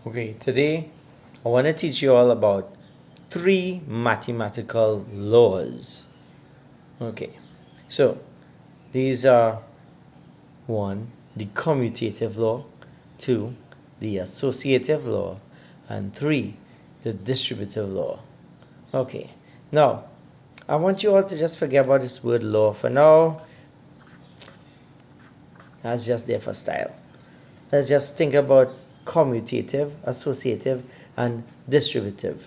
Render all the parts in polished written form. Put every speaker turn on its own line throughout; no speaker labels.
Okay, today I want to teach you all about three mathematical laws. Okay, so these are one, the commutative law, two, the associative law, and three, the distributive law. Okay, now I want you all to just forget about this word law for now. That's just there for style. Let's just think about commutative, associative, and distributive.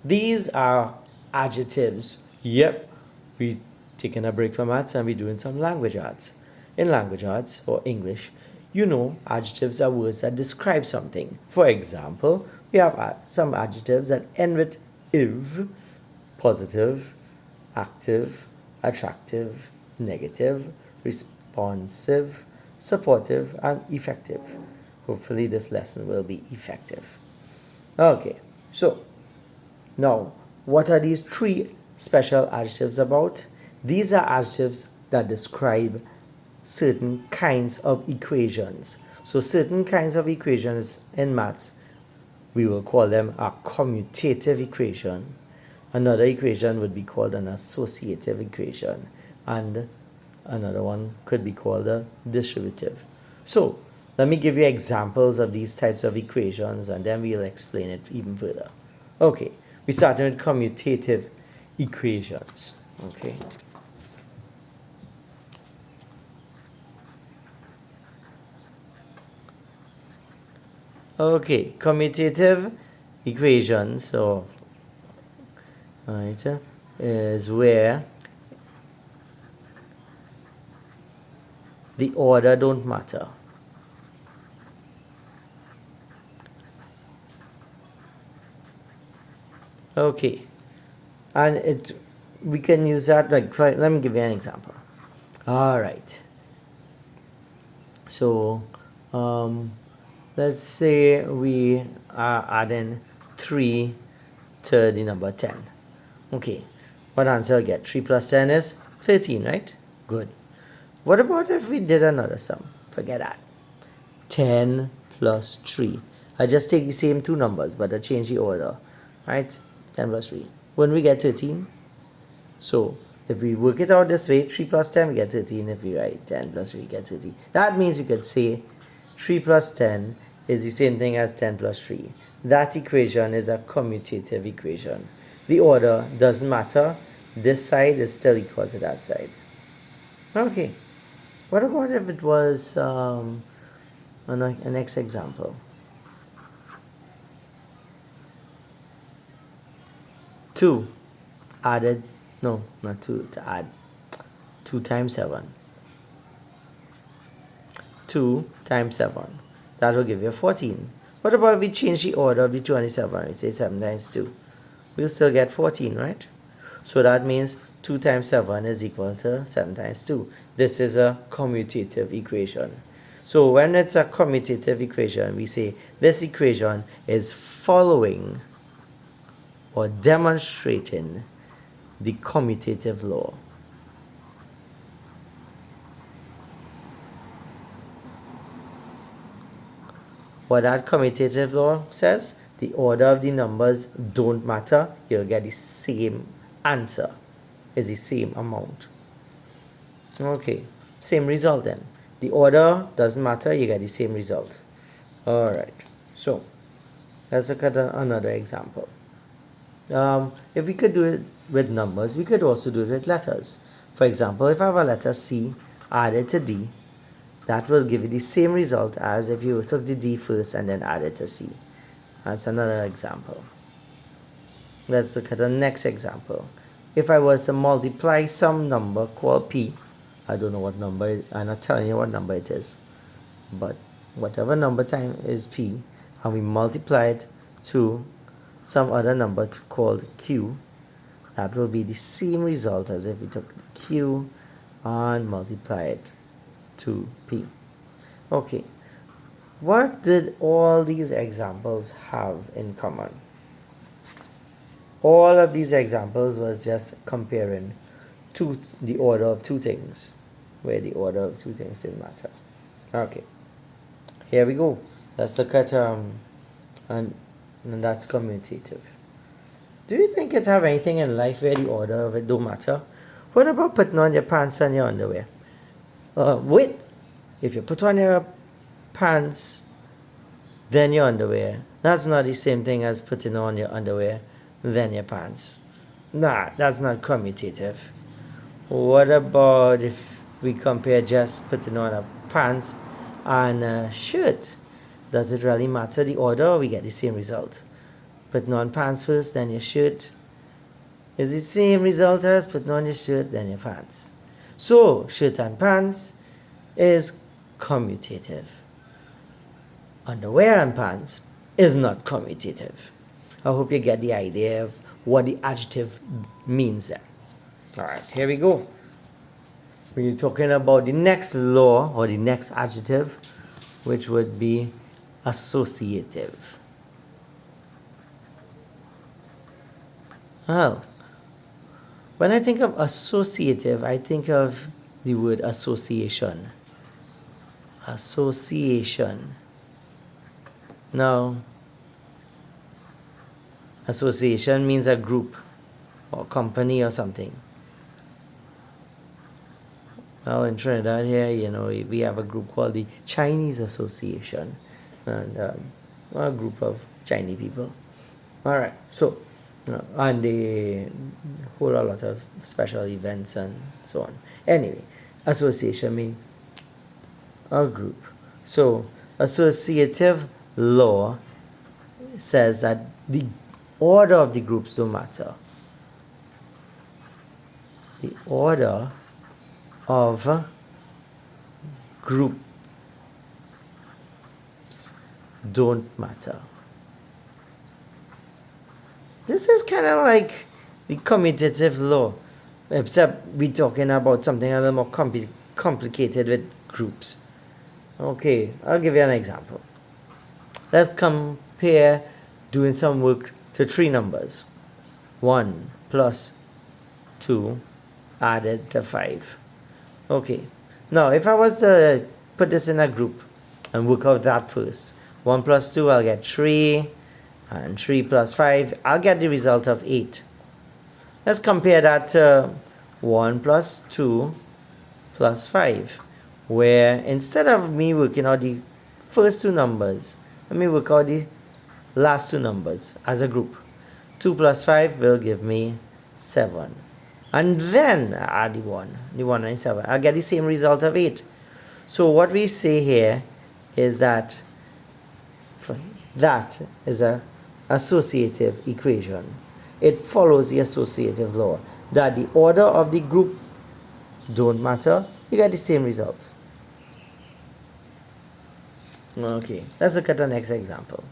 These are adjectives. Yep, we're taking a break from maths and we're doing some language arts. In language arts or English, adjectives are words that describe something. For example, we have some adjectives that end with iv, positive, active, attractive, negative, responsive, supportive, and effective. Hopefully this lesson will be effective. Okay, so now what are these three special adjectives about? These are adjectives that describe certain kinds of equations. So certain kinds of equations in maths, we will call them a commutative equation. Another equation would be called an associative equation, and another one could be called a distributive. So let me give you examples of these types of equations and then we'll explain it even further. Okay, we started with commutative equations. Okay. Okay, commutative equations, so right, is where the order don't matter. Okay, and we can use that like let me give you an example. All right, so let's say we are adding 3 to the number 10. Okay, what answer I get? 3 plus 10 is 13, right? Good. What about if we did another sum? Forget that. 10 plus 3. I just take the same two numbers, but I change the order, right? 10 plus 3. When we get 13, so if we work it out this way, 3 plus 10, we get 13. If we write 10 plus 3, we get 13. That means we could say 3 plus 10 is the same thing as 10 plus 3. That equation is a commutative equation. The order doesn't matter. This side is still equal to that side. Okay. What about if it was a next example? 2 added, no, not 2, to add 2 times 7. 2 times 7. That will give you 14. What about if we change the order of the 27? We say 7 times 2. We'll still get 14, right? So that means 2 times 7 is equal to 7 times 2. This is a commutative equation. So when it's a commutative equation, we say this equation is following or demonstrating the commutative law. What that commutative law says, the order of the numbers don't matter. You'll get the same answer. Is the same amount. Okay, same result then. The order doesn't matter, you get the same result. Alright, so let's look at another example. If we could do it with numbers, we could also do it with letters. For example, if I have a letter C added to D, that will give you the same result as if you took the D first and then added to C. That's another example. Let's look at the next example. If I was to multiply some number called P, I don't know what number, I'm not telling you what number it is, but whatever number time is P, and we multiply it to some other number called Q, that will be the same result as if we took Q and multiply it to P. Okay, what did all these examples have in common? All of these examples was just comparing the order of two things, where the order of two things didn't matter. Okay, here we go. Let's look at and that's commutative. Do you think it have anything in life where the order of it don't matter? What about putting on your pants and your underwear? Wait, if you put on your pants, then your underwear, that's not the same thing as putting on your underwear, then your pants. Nah, that's not commutative. What about if we compare just putting on a pants and a shirt? Does it really matter the order, or we get the same result? Putting on pants first, then your shirt is the same result as putting on your shirt, then your pants. So, shirt and pants is commutative. Underwear and pants is not commutative. I hope you get the idea of what the adjective means there. Alright, here we go. We're talking about the next law or the next adjective, which would be associative. Well, when I think of associative, I think of the word association. Association. Now, association means a group or company or something. Well, in Trinidad here, we have a group called the Chinese Association, and a group of Chinese people. All right, so and they hold a lot of special events and so on. Anyway, association means a group. So associative law says that the order of the groups don't matter. The order of groups don't matter. This is kind of like the commutative law, except we're talking about something a little more complicated with groups. Okay, I'll give you an example. Let's compare doing some work to three numbers. 1 plus 2 added to 5. Okay, now if I was to put this in a group and work out that first, 1 plus 2, I'll get 3, and 3 plus 5, I'll get the result of 8. Let's compare that to 1 plus 2 plus 5, where instead of me working out the first two numbers, let me work out the last two numbers as a group. 2 plus 5 will give me 7. And then add the 1 and 7. I'll get the same result of 8. So what we say here is that that is a associative equation. It follows the associative law that the order of the group don't matter. You get the same result. Okay, let's look at the next example.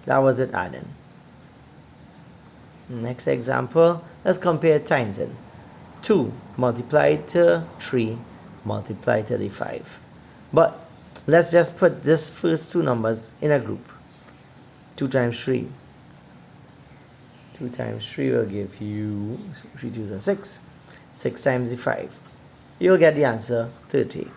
That was it adding. Next example, let's compare times in. 2 multiplied to 3 multiplied to the 5. But let's just put this first two numbers in a group. 2 times 3. 2 times 3 will give you 3 2s are 6. 6 times the 5. You'll get the answer 30.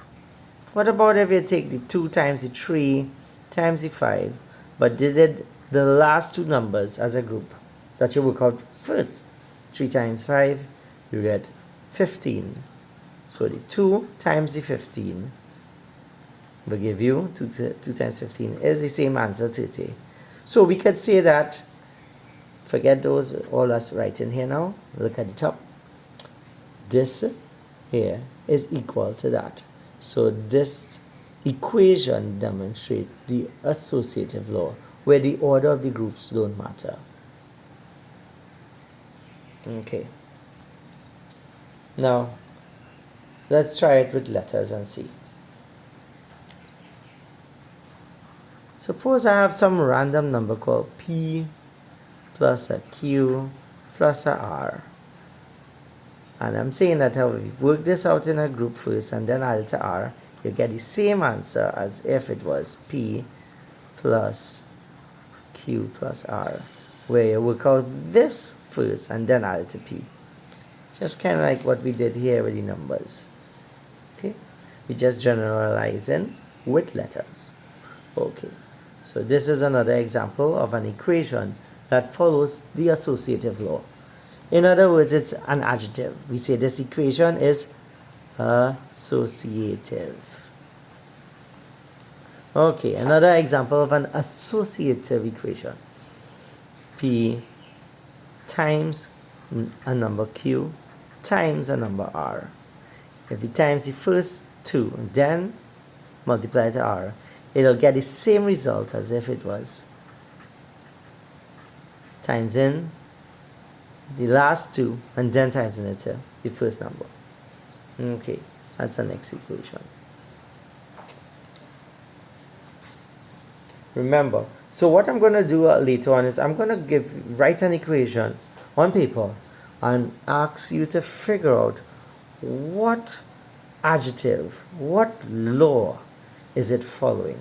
What about if you take the 2 times the 3 times the 5, but did the last two numbers as a group that you work out first? 3 times 5, you get 15. So the 2 times the 15 will give you 2 times 15 is the same answer, 30. So we could say that, forget those, all us writing here now, look at the top. This here is equal to that. So this equation demonstrates the associative law, where the order of the groups don't matter. Okay. Now, let's try it with letters and see. Suppose I have some random number called P plus a Q plus a R. And I'm saying that if we work this out in a group first and then add it to R, you get the same answer as if it was P plus Q plus R, where you work out this first and then add it to P. Just kind of like what we did here with the numbers. Okay, we just generalizing with letters. Okay, So this is another example of an equation that follows the associative law. In other words, it's an adjective. We say this equation is associative. Okay, another example of an associative equation. P times a number Q times a number R. If we times the first two and then multiply to R, it'll get the same result as if it was times in the last two and then times in it to the first number. Okay, that's the next equation. Remember, so what I'm going to do later on is I'm going to write an equation on paper and ask you to figure out what adjective, what law is it following.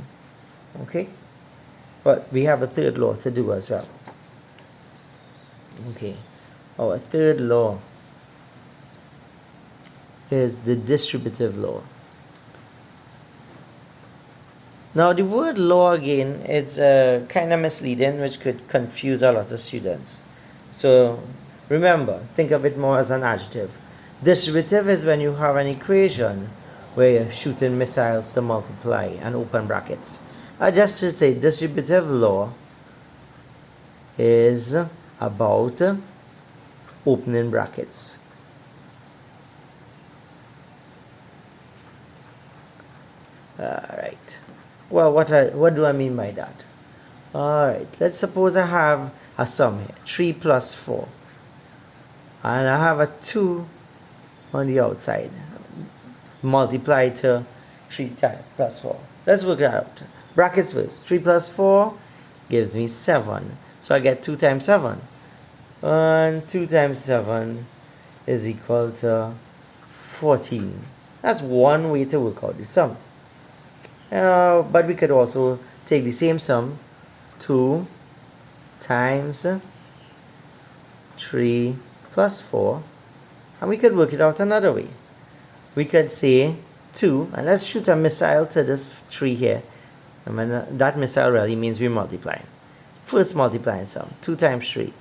Okay, but we have a third law to do as well. Okay, our third law is the distributive law. Now the word law again is kind of misleading, which could confuse a lot of students. So remember, think of it more as an adjective. Distributive is when you have an equation where you're shooting missiles to multiply and open brackets. I just should say distributive law is about opening brackets. Alright. Well, what do I mean by that? Alright, let's suppose I have a sum here, 3 plus 4. And I have a 2 on the outside. Multiply to 3 times plus 4. Let's work it out. Brackets first. 3 plus 4 gives me 7. So I get 2 times 7. And 2 times 7 is equal to 14. That's one way to work out the sum. But we could also take the same sum, 2 times 3 plus 4, and we could work it out another way. We could say 2, and let's shoot a missile to this 3 here. And when that missile really means we're multiplying. First multiplying sum, 2 times 3.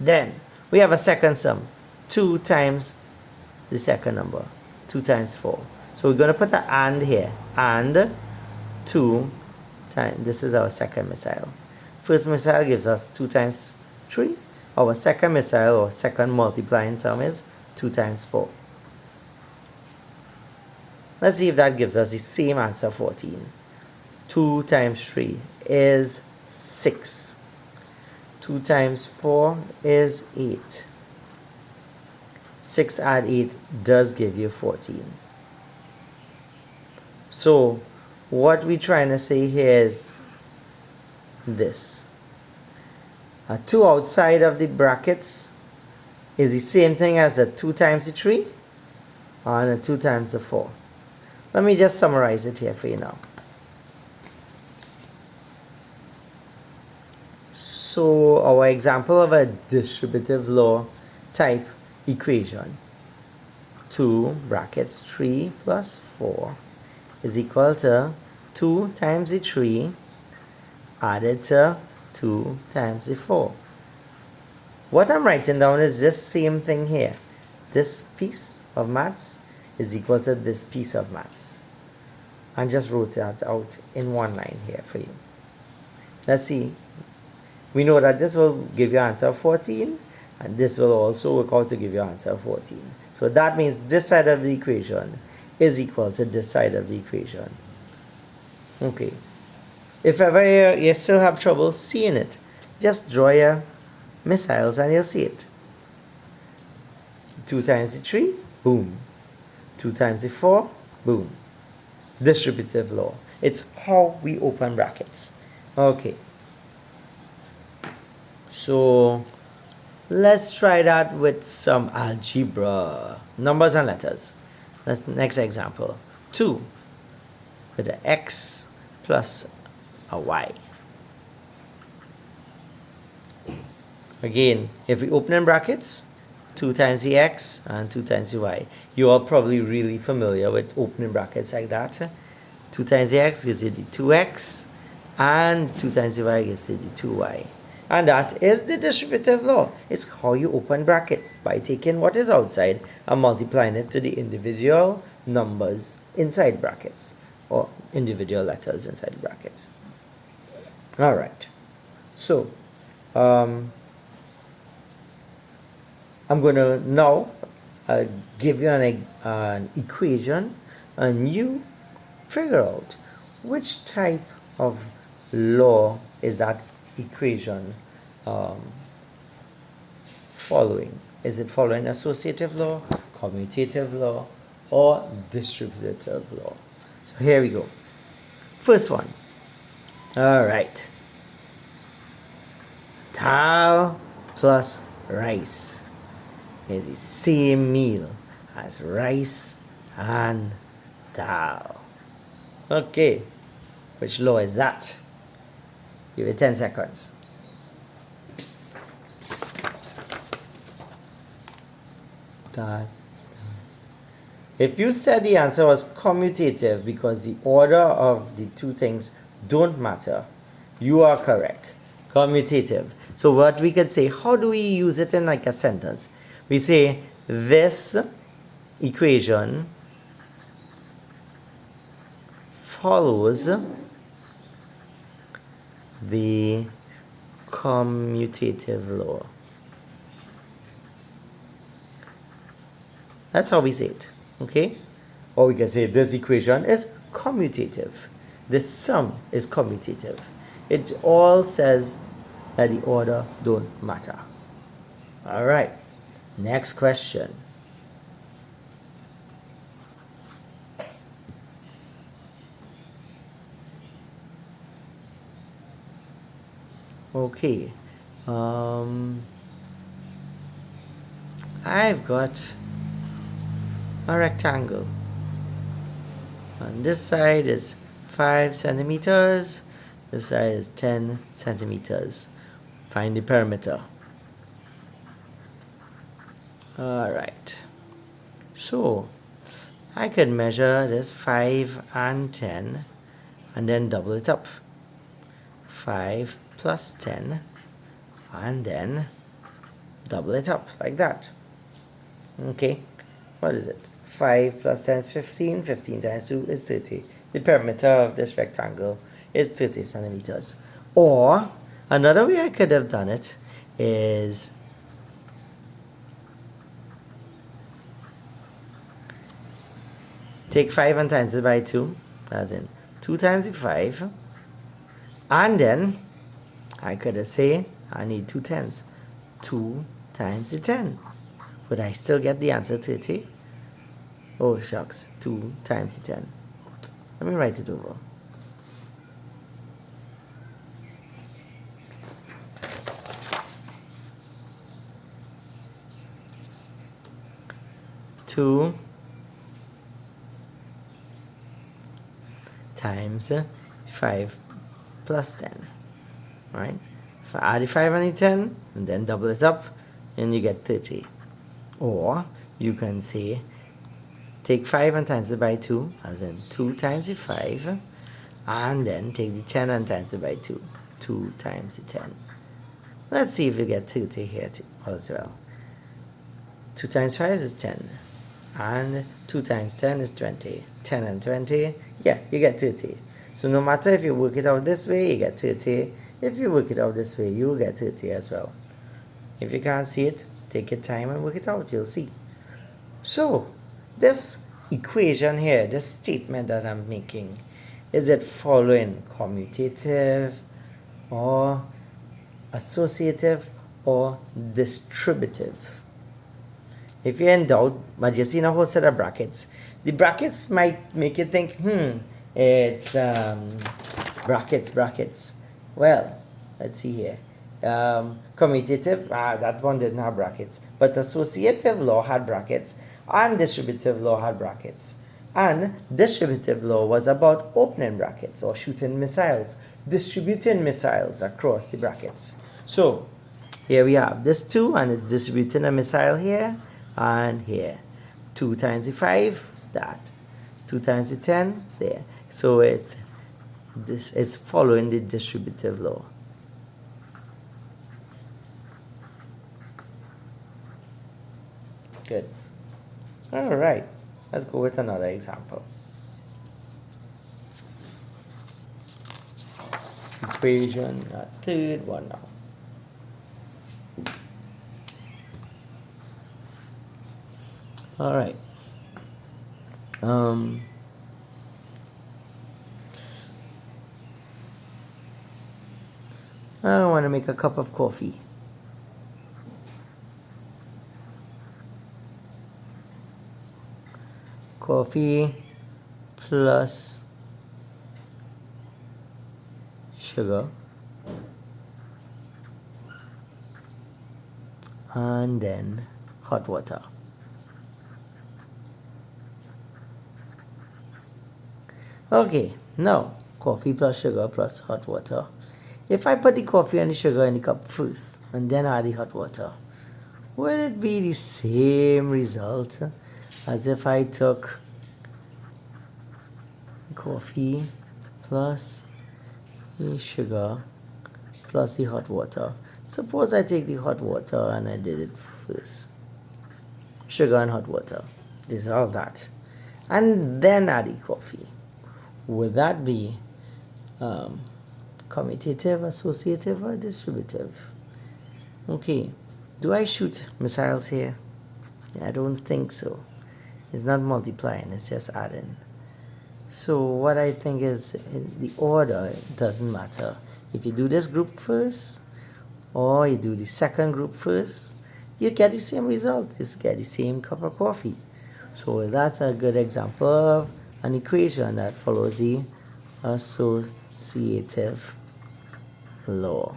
Then we have a second sum, 2 times the second number, 2 times 4. So we're going to put the and here, and 2 times, this is our second missile. First missile gives us 2 times 3. Our second missile, or second multiplying sum, is 2 times 4. Let's see if that gives us the same answer, 14. 2 times 3 is 6. 2 times 4 is 8. 6 add 8 does give you 14. So what we're trying to say here is this. A 2 outside of the brackets is the same thing as a 2 times the 3 and a 2 times the 4. Let me just summarize it here for you now. So our example of a distributive law type equation, 2 brackets 3 plus 4 is equal to 2 times the 3 added to 2 times the 4. What I'm writing down is this same thing here. This piece of maths is equal to this piece of maths. And just wrote that out in one line here for you. Let's see. We know that this will give you answer of 14, and this will also work out to give you answer of 14. So that means this side of the equation is equal to this side of the equation. Okay. If ever you still have trouble seeing it, just draw your missiles and you'll see it. 2 times the 3, boom. 2 times the 4, boom. Distributive law. It's how we open brackets. Okay. So let's try that with some algebra. Numbers and letters. That's the next example. 2 with an x plus a y. Again, if we open in brackets, 2 times the x and 2 times the y. You are probably really familiar with opening brackets like that. 2 times the x gives you the 2x, and 2 times the y gives you the 2y. And that is the distributive law. It's how you open brackets, by taking what is outside and multiplying it to the individual numbers inside brackets, or individual letters inside brackets. All right. So, I'm going to now give you an equation, and you figure out which type of law is that equation following. Is it following associative law, commutative law, or distributive law? So here we go. First one. All right. Dal plus rice is the same meal as rice and dal. Okay. Which law is that? Give it 10 seconds. If you said the answer was commutative because the order of the two things don't matter, you are correct. Commutative. So what we could say, how do we use it in like a sentence? We say this equation follows the commutative law. That's how we say it, okay? Or we can say this equation is commutative. The sum is commutative. It all says that the order don't matter. All right, next question. Okay, I've got a rectangle. On this side is 5 centimeters, this side is 10 centimeters. Find the perimeter. Alright, so I could measure this 5 and 10 and then double it up. 5 plus 10 and then double it up like that. Okay, what is it? 5 plus 10 is 15. 15 times 2 is 30. The perimeter of this rectangle is 30 centimeters. Or another way I could have done it is take 5 and times it by 2, as in 2 times the 5, and then I could have said I need 2 tens. 2 times the 10. Would I still get the answer 30? Oh shucks, 2 times the 10. Let me write it over. Two times 5 plus 10, right? So add the 5 and the 10 and then double it up and you get 30. Or you can say take 5 and times it by 2, as in 2 times the 5, and then take the 10 and times it by 2, 2 times the 10. Let's see if you get 30 here as well. 2 times 5 is 10, and 2 times 10 is 20. 10 and 20, yeah, you get 30. So no matter if you work it out this way, you get 30. If you work it out this way, you will get 30 as well. If you can't see it, take your time and work it out, you'll see. So, this equation here, this statement that I'm making, is it following commutative or associative or distributive? If you're in doubt, but you see a whole set of brackets, the brackets might make you think, it's brackets. Well, let's see here. Commutative, that one didn't have brackets, but associative law had brackets and distributive law had brackets. And distributive law was about opening brackets or shooting missiles, distributing missiles across the brackets. So here we have this 2 and it's distributing a missile here and here. 2 times the 5, that. 2 times the 10, there. So it's following the distributive law. Good. All right, let's go with another example. Equation, third one now. All right. I want to make a cup of coffee. Coffee plus sugar and then hot water. Okay, now coffee plus sugar plus hot water. If I put the coffee and the sugar in the cup first and then add the hot water, would it be the same result as if I took coffee plus the sugar plus the hot water? Suppose I take the hot water and I did it first. Sugar and hot water, dissolve that, and then add the coffee. Would that be commutative, associative, or distributive? Okay, do I shoot missiles here? I don't think so. It's not multiplying, it's just adding. So what I think is the order doesn't matter. If you do this group first or you do the second group first, you get the same result. You get the same cup of coffee. So that's a good example of an equation that follows the associative law.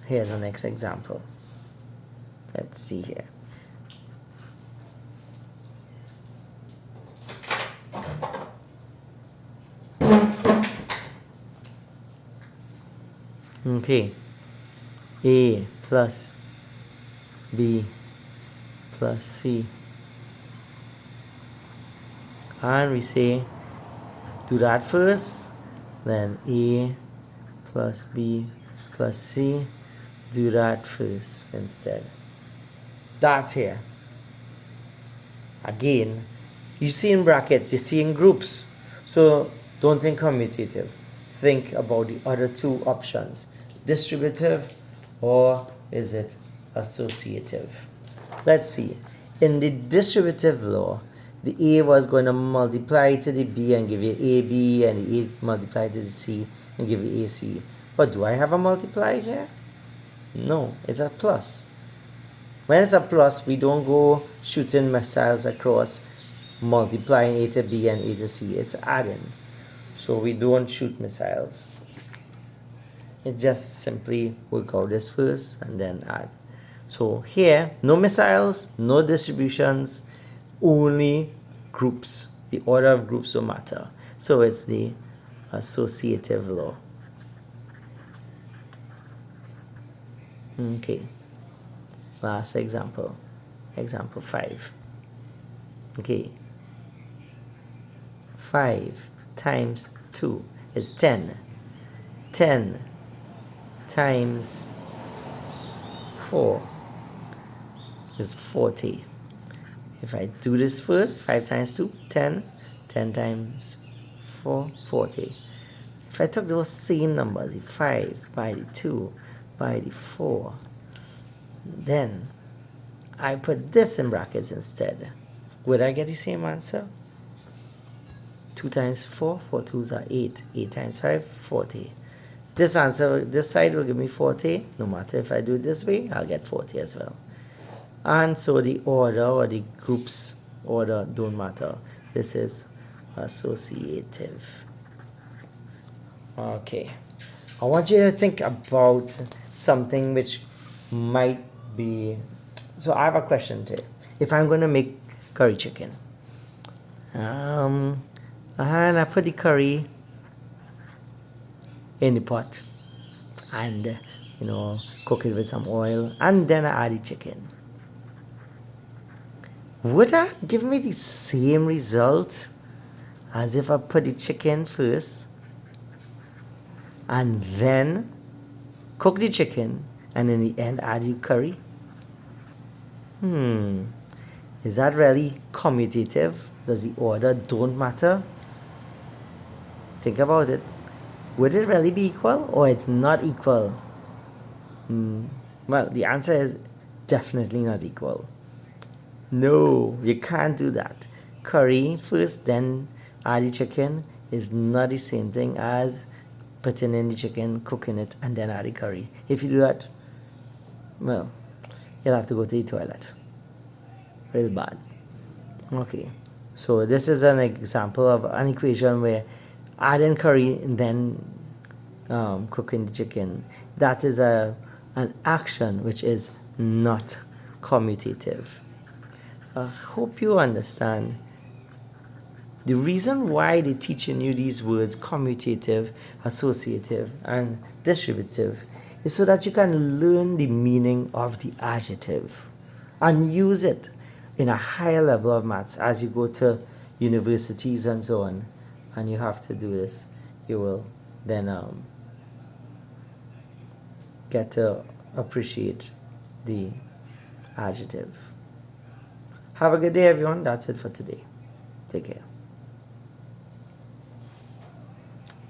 Here's the next example. Let's see here. Okay, A plus B plus C, and we say do that first, then A plus B plus C, do that first instead. That here, again, you see in brackets, you see in groups, so don't think commutative, think about the other two options, distributive or is it associative. Let's see, in the distributive law, the A was going to multiply to the B and give you AB, and the A multiply to the C and give you AC. But do I have a multiply here? No, it's a plus. When it's a plus, we don't go shooting missiles across, multiplying A to B and A to C. It's adding. So we don't shoot missiles. It just simply work out this first and then add. So here, no missiles, no distributions, only groups. The order of groups don't matter. So it's the associative law. Okay, last example, example 5. Okay, 5 times 2 is 10. 10 times 4 is 40. If I do this first, 5 times 2, 10. 10 times 4, 40. If I took those same numbers, the 5 by the 2 by the 4, then I put this in brackets instead, would I get the same answer? 2 times 4, 4 2s are 8. 8 times 5, 40. This answer, this side will give me 40. No matter if I do it this way, I'll get 40 as well. And so the order or the group's order don't matter. This is associative. Okay, I want you to think about something which might be, so I have a question to you. If I'm going to make curry chicken, and I put the curry in the pot and cook it with some oil, and then I add the chicken, would that give me the same result as if I put the chicken first and then cook the chicken and in the end add the curry. Is that really commutative? Does the order don't matter? Think about it. Would it really be equal or it's not equal? Well, the answer is definitely not equal. No, you can't do that. Curry first, then add the chicken is not the same thing as putting in the chicken, cooking it, and then add the curry. If you do that, well, you'll have to go to the toilet. Real bad. Okay, so this is an example of an equation where adding curry and then cooking the chicken, that is an action which is not commutative. I hope you understand the reason why they're teaching you these words commutative, associative, and distributive is so that you can learn the meaning of the adjective and use it in a higher level of maths as you go to universities and so on, and you have to do this. You will then get to appreciate the adjective. Have a good day, everyone. That's it for today. Take care.